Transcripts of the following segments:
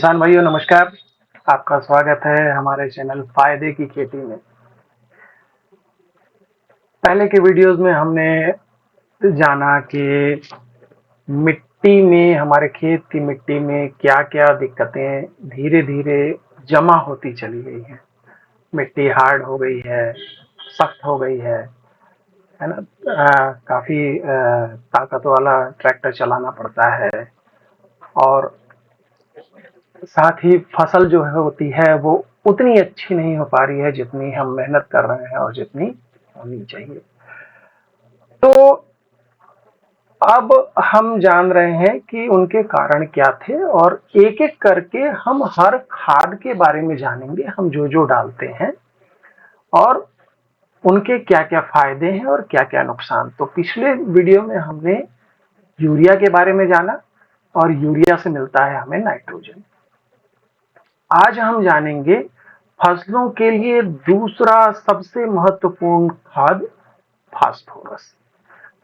किसान भाइयों नमस्कार। आपका स्वागत है हमारे चैनल फायदे की खेती में। पहले के वीडियोस में हमने जाना कि मिट्टी में, हमारे खेत की मिट्टी में क्या-क्या दिक्कतें धीरे-धीरे जमा होती चली गई हैं। मिट्टी हार्ड हो गई है, सख्त हो गई है ना? काफी ताकत वाला ट्रैक्टर चलाना पड़ता है और साथ ही फसल जो है होती है वो उतनी अच्छी नहीं हो पा रही है जितनी हम मेहनत कर रहे हैं और जितनी होनी चाहिए। तो अब हम जान रहे हैं कि उनके कारण क्या थे और एक-एक करके हम हर खाद के बारे में जानेंगे, हम जो-जो डालते हैं और उनके क्या-क्या फायदे हैं और क्या-क्या नुकसान। तो पिछले वीडियो में हमने यूरिया के बारे में जाना और यूरिया से मिलता है हमें नाइट्रोजन। आज हम जानेंगे फसलों के लिए दूसरा सबसे महत्वपूर्ण खाद फास्फोरस,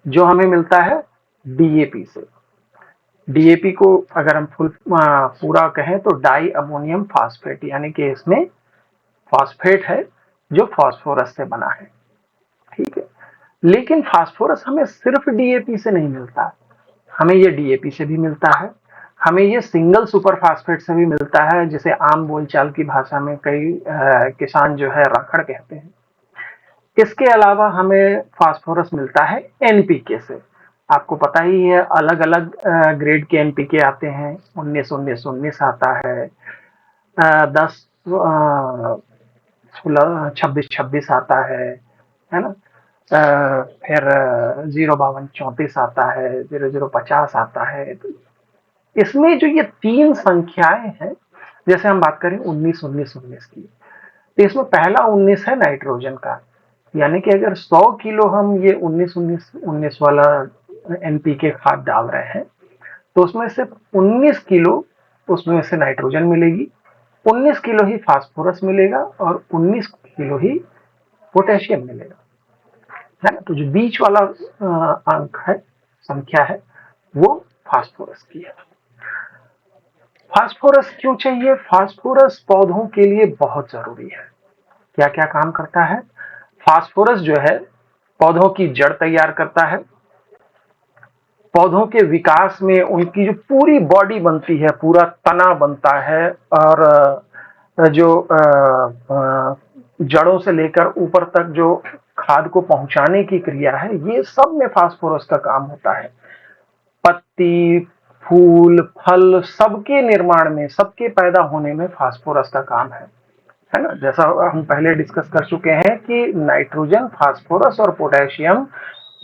जो हमें मिलता है डीएपी से। डीएपी को अगर हम पूरा कहें तो डाई अमोनियम फास्फेट, यानी कि इसमें फास्फेट है जो फास्फोरस से बना है। ठीक है, लेकिन फास्फोरस हमें सिर्फ डीएपी से नहीं मिलता, हमें ये डीएपी से भी मिलता है, हमें ये सिंगल सुपर फास्फेट से भी मिलता है, जिसे आम बोलचाल की भाषा में कई किसान जो है राखड़ कहते हैं। इसके अलावा हमें फास्फोरस मिलता है एनपीके से। आपको पता ही है अलग अलग ग्रेड के एनपीके आते हैं। 19-19-19 आता है, 10 16-26-26 आता है ना? फिर 052-34 आता है, 0050 आता है। तो इसमें जो ये तीन संख्याएं हैं, जैसे हम बात करें 19-19-19 की, तो इसमें पहला 19 है नाइट्रोजन का, यानी कि अगर 100 किलो हम ये 19-19-19 वाला एनपीके खाद डाल रहे हैं तो उसमें से 19 किलो उसमें से नाइट्रोजन मिलेगी, 19 किलो ही फास्फोरस मिलेगा और 19 किलो ही पोटेशियम मिलेगा, है ना? तो जो बीच वाला अंक है, संख्या है, वो फास्फोरस की है। फास्फोरस क्यों चाहिए? फास्फोरस पौधों के लिए बहुत जरूरी है। क्या क्या काम करता है? फास्फोरस जो है पौधों की जड़ तैयार करता है, पौधों के विकास में उनकी जो पूरी बॉडी बनती है, पूरा तना बनता है और जो जड़ों से लेकर ऊपर तक जो खाद को पहुंचाने की क्रिया है, ये सब में फास्फोरस का काम होता है। पत्ती, फूल, फल सबके निर्माण में, सबके पैदा होने में फास्फोरस का काम है ना? जैसा हम पहले डिस्कस कर चुके हैं कि नाइट्रोजन, फास्फोरस और पोटेशियम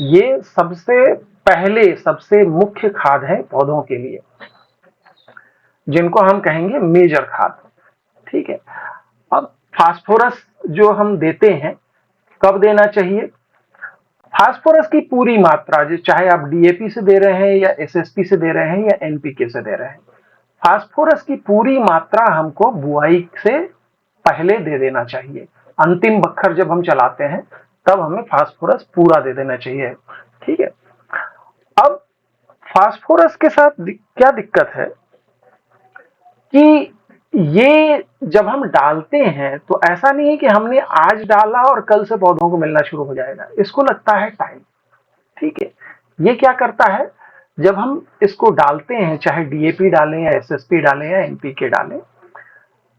ये सबसे पहले, सबसे मुख्य खाद है पौधों के लिए, जिनको हम कहेंगे मेजर खाद। ठीक है, अब फास्फोरस जो हम देते हैं कब देना चाहिए? फास्फोरस की पूरी मात्रा, जो चाहे आप डीएपी से दे रहे हैं या एसएसपी से दे रहे हैं या एनपीके से दे रहे हैं, फास्फोरस की पूरी मात्रा हमको बुआई से पहले दे देना चाहिए। अंतिम बखर जब हम चलाते हैं तब हमें फास्फोरस पूरा दे देना चाहिए। ठीक है, अब फास्फोरस के साथ क्या दिक्कत है कि ये जब हम डालते हैं तो ऐसा नहीं है कि हमने आज डाला और कल से पौधों को मिलना शुरू हो जाएगा, इसको लगता है टाइम। ठीक है, ये क्या करता है, जब हम इसको डालते हैं, चाहे डीएपी डालें या एसएसपी डालें या एनपीके डालें,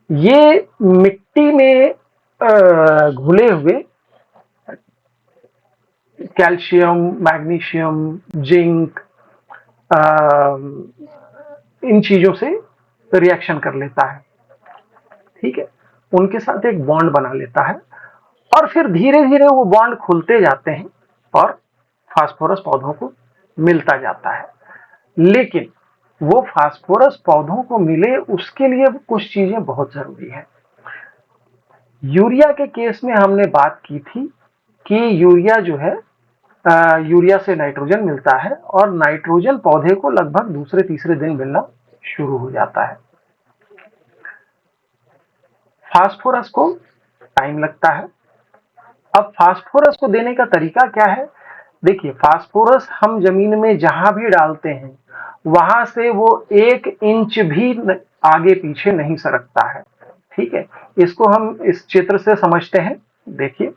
ये मिट्टी में घुले हुए कैल्शियम, मैग्नीशियम, जिंक, इन चीजों से रिएक्शन कर लेता है। ठीक है, उनके साथ एक बॉन्ड बना लेता है और फिर धीरे धीरे वो बॉन्ड खुलते जाते हैं और फास्फोरस पौधों को मिलता जाता है। लेकिन वो फास्फोरस पौधों को मिले उसके लिए कुछ चीजें बहुत जरूरी है। यूरिया के केस में हमने बात की थी कि यूरिया जो है, यूरिया से नाइट्रोजन मिलता है और नाइट्रोजन पौधे को लगभग दूसरे तीसरे दिन मिलना शुरू हो जाता है। फास्फोरस को टाइम लगता है। अब फास्फोरस को देने का तरीका क्या है? देखिए, फास्फोरस हम जमीन में जहां भी डालते हैं वहां से वो 1 इंच भी आगे पीछे नहीं सरकता है। ठीक है, इसको हम इस चित्र से समझते हैं। देखिए,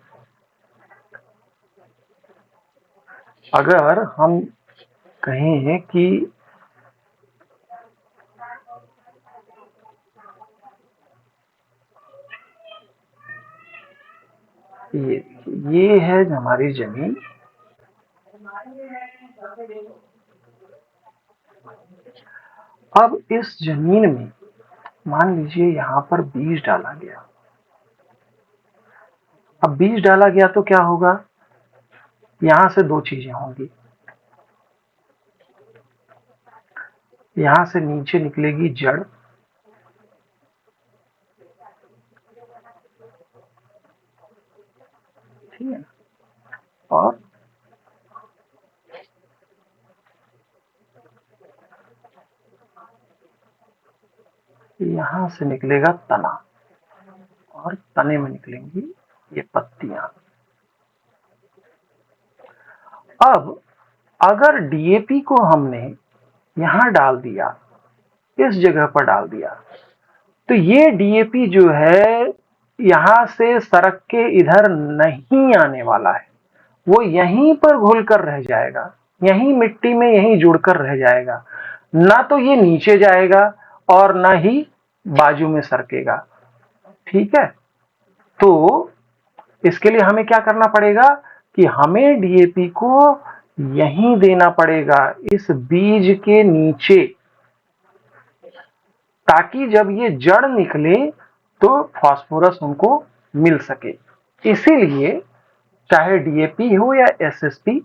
अगर हम कहें कि ये है हमारी जमीन, अब इस जमीन में मान लीजिए यहाँ पर बीज डाला गया। अब बीज डाला गया तो क्या होगा, यहां से दो चीजें होंगी। यहां से नीचे निकलेगी जड़, ठीक है, और यहां से निकलेगा तना, और तने में निकलेंगी ये पत्तियां। अब अगर डीएपी को हमने यहां डाल दिया, इस जगह पर डाल दिया, तो ये डीएपी जो है यहां से सरक के इधर नहीं आने वाला है, वो यहीं पर घुल कर रह जाएगा, यहीं मिट्टी में यहीं जुड़कर रह जाएगा। ना तो ये नीचे जाएगा और ना ही बाजू में सरकेगा। ठीक है, तो इसके लिए हमें क्या करना पड़ेगा कि हमें डीएपी को यहीं देना पड़ेगा, इस बीज के नीचे, ताकि जब ये जड़ निकले तो फास्फोरस उनको मिल सके। इसीलिए चाहे डीएपी हो या एसएसपी,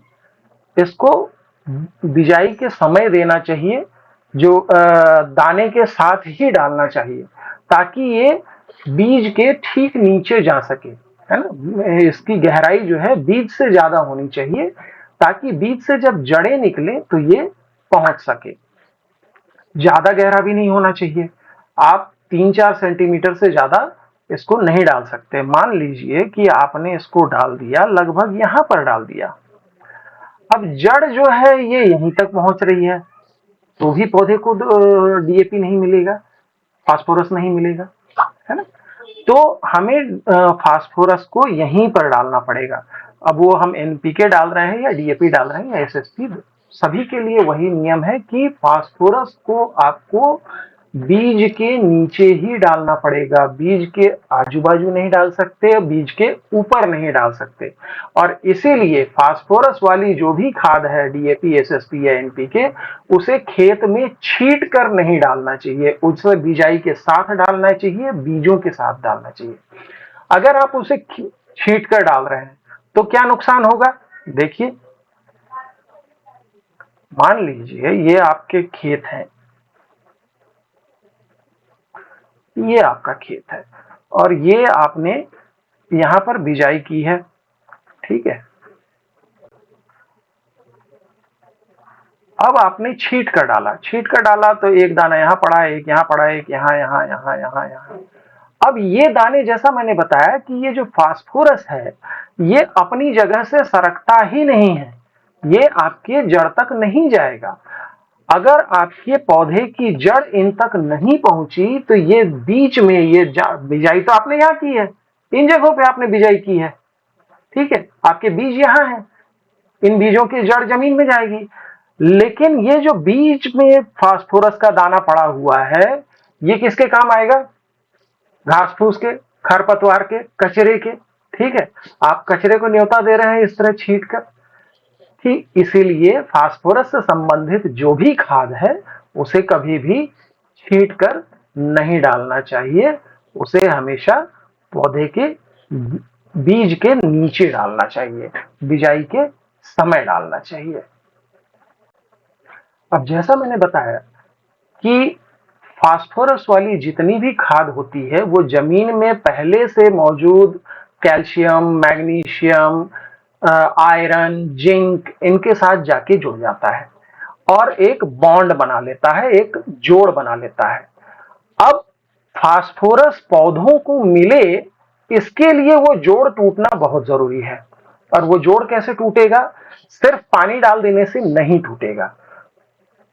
इसको बिजाई के समय देना चाहिए, जो दाने के साथ ही डालना चाहिए, ताकि ये बीज के ठीक नीचे जा सके, है ना। इसकी गहराई जो है बीज से ज्यादा होनी चाहिए, ताकि बीज से जब जड़ें निकले तो ये पहुंच सके। ज्यादा गहरा भी नहीं होना चाहिए, आप 3-4 सेंटीमीटर से ज्यादा इसको नहीं डाल सकते। मान लीजिए कि आपने इसको डाल दिया, लगभग यहां पर डाल दिया, अब जड़ जो है ये यहीं तक पहुंच रही है, तो भी पौधे को डीएपी नहीं मिलेगा, फास्फोरस नहीं मिलेगा, है ना। तो हमें फास्फोरस को यहीं पर डालना पड़ेगा। अब वो हम एनपीके डाल रहे हैं या डीएपी डाल रहे हैं या एसएसपी, सभी के लिए वही नियम है कि फास्फोरस को आपको बीज के नीचे ही डालना पड़ेगा, बीज के आजू बाजू नहीं डाल सकते, बीज के ऊपर नहीं डाल सकते। और इसीलिए फास्फोरस वाली जो भी खाद है, डीएपी, एसएसपी या एनपीके, उसे खेत में छीट कर नहीं डालना चाहिए, उसे बिजाई के साथ डालना चाहिए, बीजों के साथ डालना चाहिए। अगर आप उसे छीट कर डाल रहे हैं तो क्या नुकसान होगा, देखिए, मान लीजिए ये आपके खेत हैं, ये आपका खेत है और ये आपने यहां पर बिजाई की है, ठीक है। अब आपने छीट कर डाला तो एक दाना यहां पड़ा, एक यहां पड़ा, एक यहां, यहां, यहां, यहां, यहां। अब ये दाने, जैसा मैंने बताया कि ये जो फास्फोरस है ये अपनी जगह से सरकता ही नहीं है, ये आपके जड़ तक नहीं जाएगा। अगर आपके पौधे की जड़ इन तक नहीं पहुंची तो ये बीच में, ये बिजाई तो आपने यहां की है, इन जगहों पे आपने बिजाई की है, ठीक है, आपके बीज यहां हैं, इन बीजों की जड़ जमीन में जाएगी। लेकिन ये जो बीच में फास्फोरस का दाना पड़ा हुआ है, ये किसके काम आएगा, घास फूस के, खरपतवार के, कचरे के, ठीक है। आप कचरे को न्योता दे रहे हैं इस तरह छीट कर, ठीक। इसीलिए फास्फोरस से संबंधित जो भी खाद है उसे कभी भी छीट कर नहीं डालना चाहिए, उसे हमेशा पौधे के बीज के नीचे डालना चाहिए, बिजाई के समय डालना चाहिए। अब जैसा मैंने बताया कि फास्फोरस वाली जितनी भी खाद होती है वो जमीन में पहले से मौजूद कैल्शियम, मैग्नीशियम, आयरन, जिंक, इनके साथ जाके जुड़ जाता है और एक बॉन्ड बना लेता है, एक जोड़ बना लेता है। अब फास्फोरस पौधों को मिले, इसके लिए वो जोड़ टूटना बहुत जरूरी है। और वो जोड़ कैसे टूटेगा, सिर्फ पानी डाल देने से नहीं टूटेगा,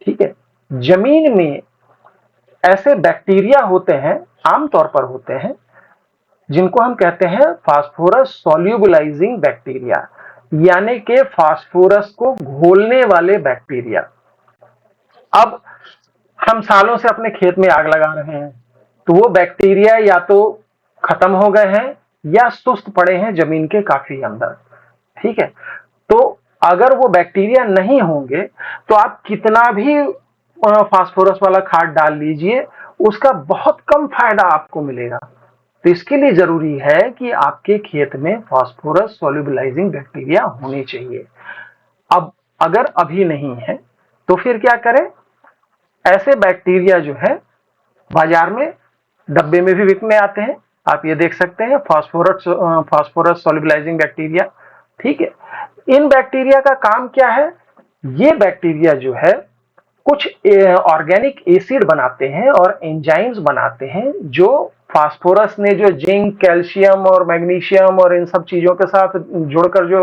ठीक है। जमीन में ऐसे बैक्टीरिया होते हैं, आमतौर पर होते हैं, जिनको हम कहते हैं फास्फोरस सोल्यूबलाइजिंग बैक्टीरिया, यानी कि फास्फोरस को घोलने वाले बैक्टीरिया। अब हम सालों से अपने खेत में आग लगा रहे हैं, तो वो बैक्टीरिया या तो खत्म हो गए हैं या सुस्त पड़े हैं जमीन के काफी अंदर। ठीक है, तो अगर वो बैक्टीरिया नहीं होंगे तो आप कितना भी फास्फोरस वाला खाद डाल लीजिए, उसका बहुत कम फायदा आपको मिलेगा। तो इसके लिए जरूरी है कि आपके खेत में फास्फोरस सोल्यूबलाइजिंग बैक्टीरिया होने चाहिए। अब अगर अभी नहीं है तो फिर क्या करें? ऐसे बैक्टीरिया जो है बाजार में डब्बे में भी बिकने आते हैं, आप ये देख सकते हैं, फास्फोरस सोल्यूबलाइजिंग बैक्टीरिया। ठीक है, इन बैक्टीरिया का काम क्या है? ये बैक्टीरिया जो है कुछ ऑर्गेनिक एसिड बनाते हैं और एंजाइम्स बनाते हैं, जो फास्फोरस ने जो जिंक, कैल्शियम और मैग्नीशियम और इन सब चीजों के साथ जुड़कर जो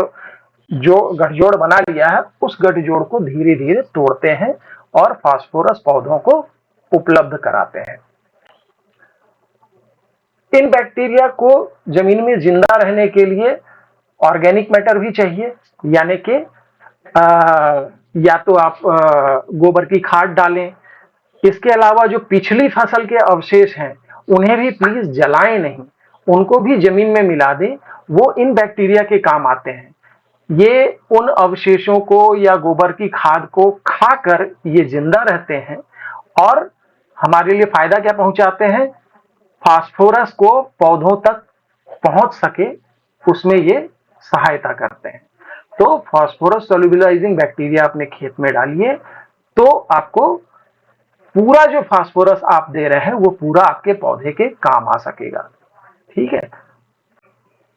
जो गठजोड़ बना लिया है, उस गठजोड़ को धीरे धीरे तोड़ते हैं और फास्फोरस पौधों को उपलब्ध कराते हैं। इन बैक्टीरिया को जमीन में जिंदा रहने के लिए ऑर्गेनिक मैटर भी चाहिए, यानी कि या तो आप गोबर की खाद डालें। इसके अलावा जो पिछली फसल के अवशेष हैं उन्हें भी प्लीज जलाएं नहीं, उनको भी जमीन में मिला दें, वो इन बैक्टीरिया के काम आते हैं। ये उन अवशेषों को या गोबर की खाद को खाकर ये जिंदा रहते हैं और हमारे लिए फायदा क्या पहुंचाते हैं? फास्फोरस को पौधों तक पहुंच सके, उसमें ये सहायता करते हैं। तो फास्फोरस सोल्यूबलाइजिंग बैक्टीरिया अपने खेत में डालिए, तो आपको पूरा जो फास्फोरस आप दे रहे हैं वो पूरा आपके पौधे के काम आ सकेगा। ठीक है,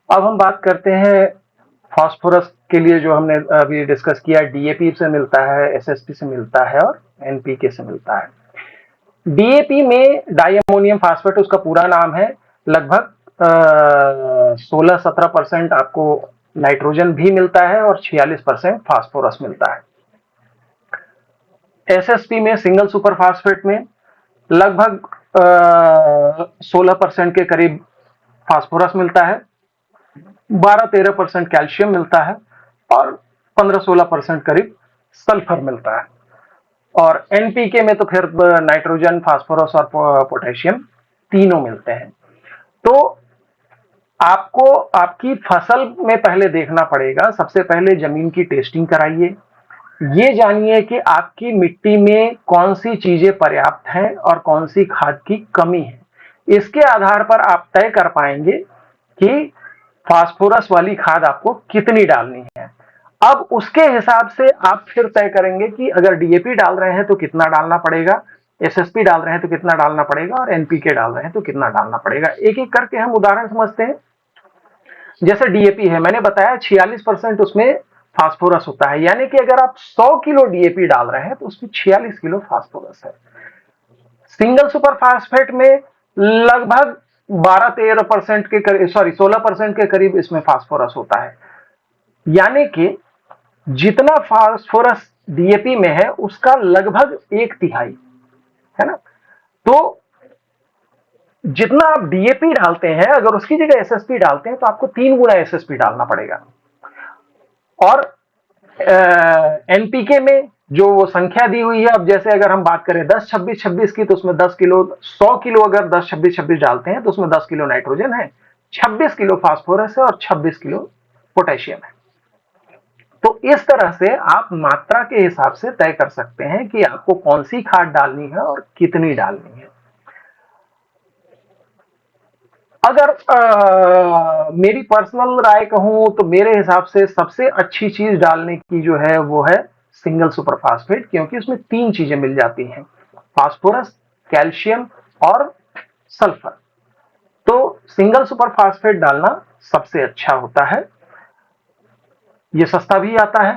अब हम बात करते हैं फास्फोरस के लिए जो हमने अभी डिस्कस किया, डीएपी से मिलता है, एसएसपी से मिलता है और एनपीके से मिलता है। डीएपी में डाई अमोनियम फास्फेट उसका पूरा नाम है। लगभग 16-17% आपको नाइट्रोजन भी मिलता है और 46% फास्फोरस मिलता है। एसएसपी में सिंगल सुपर फास्फेट में लगभग 16% के करीब फास्फोरस मिलता है, 12-13% कैल्शियम मिलता है और 15-16% करीब सल्फर मिलता है। और एनपीके में तो फिर नाइट्रोजन, फास्फोरस और पोटेशियम तीनों मिलते हैं। तो आपको आपकी फसल में पहले देखना पड़ेगा, सबसे पहले जमीन की टेस्टिंग कराइए, ये जानिए कि आपकी मिट्टी में कौन सी चीजें पर्याप्त हैं और कौन सी खाद की कमी है। इसके आधार पर आप तय कर पाएंगे कि फास्फोरस वाली खाद आपको कितनी डालनी है। अब उसके हिसाब से आप फिर तय करेंगे कि अगर डीएपी डाल रहे हैं तो कितना डालना पड़ेगा, एसएसपी डाल रहे हैं तो कितना डालना पड़ेगा और एनपीके डाल रहे हैं तो कितना डालना पड़ेगा। एक एक करके हम उदाहरण समझते हैं। जैसे डीएपी है, मैंने बताया 46% उसमें फास्फोरस होता है, यानी कि अगर आप 100 किलो डीएपी डाल रहे हैं तो उसमें 46 किलो फास्फोरस है। सिंगल सुपर फास्फेट में लगभग 12-13% के करीब, 16% के करीब इसमें फास्फोरस होता है, यानी कि जितना फास्फोरस डीएपी में है उसका लगभग 1/3 है ना। तो जितना आप डीएपी डालते हैं, अगर उसकी जगह एसएसपी डालते हैं तो आपको 3 गुना एसएसपी डालना पड़ेगा। और एनपीके में जो वो संख्या दी हुई है, अब जैसे अगर हम बात करें 10-26-26 की, तो उसमें 10 किलो, 100 किलो अगर 10-26-26 डालते हैं तो उसमें 10 किलो नाइट्रोजन है, 26 किलो फास्फोरस है और 26 किलो पोटेशियम है। तो इस तरह से आप मात्रा के हिसाब से तय कर सकते हैं कि आपको कौन सी खाद डालनी है और कितनी डालनी है। अगर मेरी पर्सनल राय कहूं तो मेरे हिसाब से सबसे अच्छी चीज डालने की जो है वो है सिंगल सुपर फास्फेट, क्योंकि उसमें 3 चीजें मिल जाती हैं, फास्फोरस, कैल्शियम और सल्फर। तो सिंगल सुपर फास्फेट डालना सबसे अच्छा होता है। ये सस्ता भी आता है।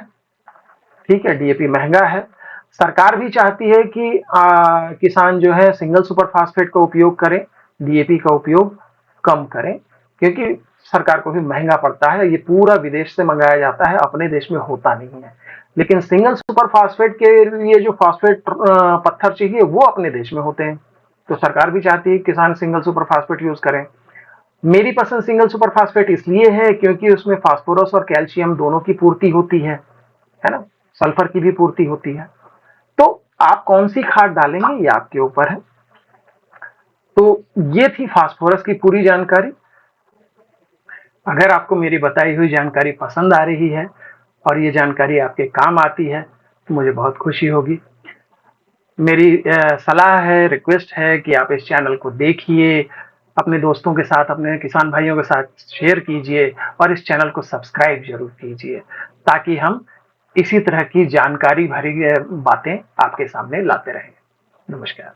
ठीक है, डीएपी महंगा है। सरकार भी चाहती है कि किसान जो है सिंगल सुपर फास्फेट का उपयोग करें, डीएपी का उपयोग कम करें, क्योंकि सरकार को भी महंगा पड़ता है। ये पूरा विदेश से मंगाया जाता है, अपने देश में होता नहीं है। लेकिन सिंगल सुपर फास्फेट के लिए जो फास्फेट पत्थर चाहिए वो अपने देश में होते हैं। तो सरकार भी चाहती है किसान सिंगल सुपर फास्फेट यूज करें। मेरी पसंद सिंगल सुपर फास्फेट इसलिए है क्योंकि उसमें फास्फोरस और कैल्शियम दोनों की पूर्ति होती है ना, सल्फर की भी पूर्ति होती है। तो आप कौन सी खाद डालेंगे ये आपके ऊपर है। तो ये थी फास्फोरस की पूरी जानकारी। अगर आपको मेरी बताई हुई जानकारी पसंद आ रही है और ये जानकारी आपके काम आती है तो मुझे बहुत खुशी होगी। मेरी सलाह है, रिक्वेस्ट है कि आप इस चैनल को देखिए, अपने दोस्तों के साथ, अपने किसान भाइयों के साथ शेयर कीजिए और इस चैनल को सब्सक्राइब जरूर कीजिए ताकि हम इसी तरह की जानकारी भरी बातें आपके सामने लाते रहें। नमस्कार।